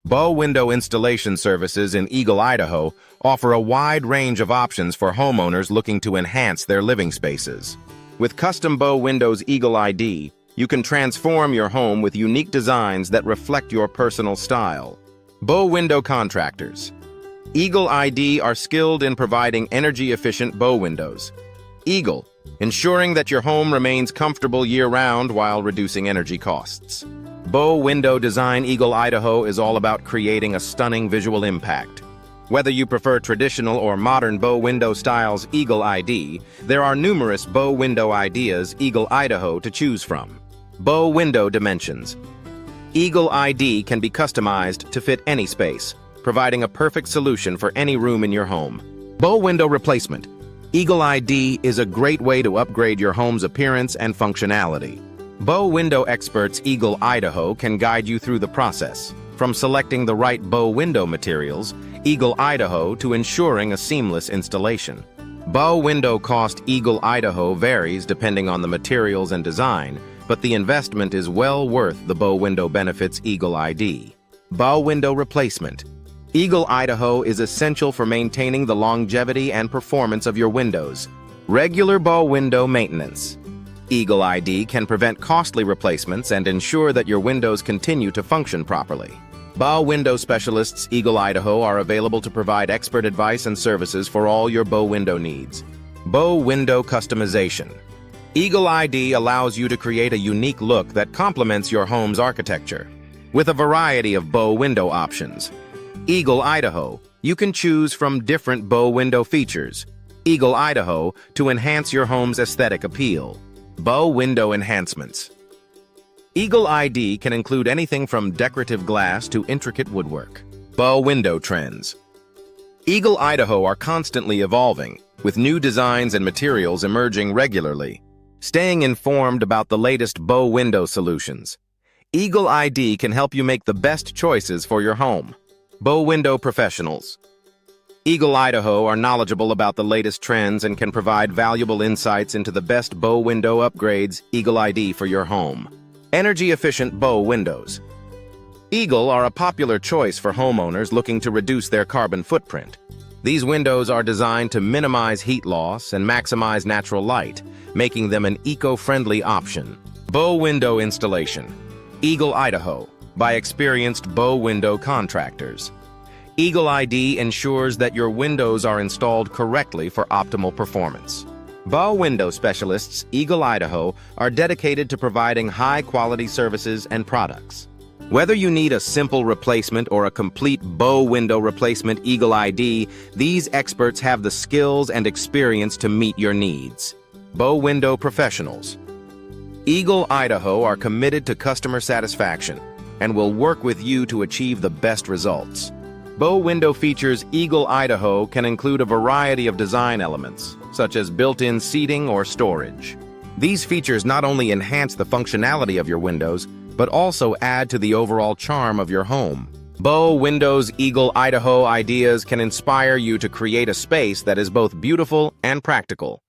Bow window installation services in Eagle, Idaho offer a wide range of options for homeowners looking to enhance their living spaces. With custom bow windows Eagle ID, you can transform your home with unique designs that reflect your personal style. Bow window contractors. Eagle ID are skilled in providing energy-efficient bow windows. Eagle, ensuring that your home remains comfortable year-round while reducing energy costs. Bow Window Design Eagle, Idaho is all about creating a stunning visual impact. Whether you prefer traditional or modern bow window styles Eagle ID, there are numerous bow window ideas Eagle, Idaho to choose from. Bow window dimensions. Eagle ID can be customized to fit any space, providing a perfect solution for any room in your home. Bow window replacement. Eagle ID is a great way to upgrade your home's appearance and functionality. Bow window experts Eagle, Idaho can guide you through the process, from selecting the right bow window materials, Eagle, Idaho, to ensuring a seamless installation. Bow window cost Eagle, Idaho varies depending on the materials and design, but the investment is well worth the bow window benefits Eagle ID. Bow window replacement. Eagle, Idaho is essential for maintaining the longevity and performance of your windows. Regular bow window maintenance. Eagle ID can prevent costly replacements and ensure that your windows continue to function properly. Bow window specialists Eagle, Idaho are available to provide expert advice and services for all your bow window needs. Bow window customization. Eagle ID allows you to create a unique look that complements your home's architecture. With a variety of bow window options. Eagle, Idaho, you can choose from different bow window features. Eagle, Idaho, to enhance your home's aesthetic appeal. Bow window enhancements. Eagle ID can include anything from decorative glass to intricate woodwork. Bow window trends. Eagle, Idaho are constantly evolving, with new designs and materials emerging regularly. Staying informed about the latest bow window solutions. Eagle ID can help you make the best choices for your home. Bow window professionals. Eagle, Idaho are knowledgeable about the latest trends and can provide valuable insights into the best bow window upgrades Eagle ID for your home. Energy-efficient bow windows. Eagle are a popular choice for homeowners looking to reduce their carbon footprint. These windows are designed to minimize heat loss and maximize natural light, making them an eco-friendly option. Bow window installation. Eagle, Idaho, by experienced bow window contractors. Eagle ID ensures that your windows are installed correctly for optimal performance. Bow window specialists Eagle, Idaho are dedicated to providing high-quality services and products. Whether you need a simple replacement or a complete bow window replacement Eagle ID, these experts have the skills and experience to meet your needs. Bow window professionals. Eagle, Idaho are committed to customer satisfaction and will work with you to achieve the best results. Bow window features Eagle, Idaho can include a variety of design elements, such as built-in seating or storage. These features not only enhance the functionality of your windows, but also add to the overall charm of your home. Bow Windows Eagle, Idaho ideas can inspire you to create a space that is both beautiful and practical.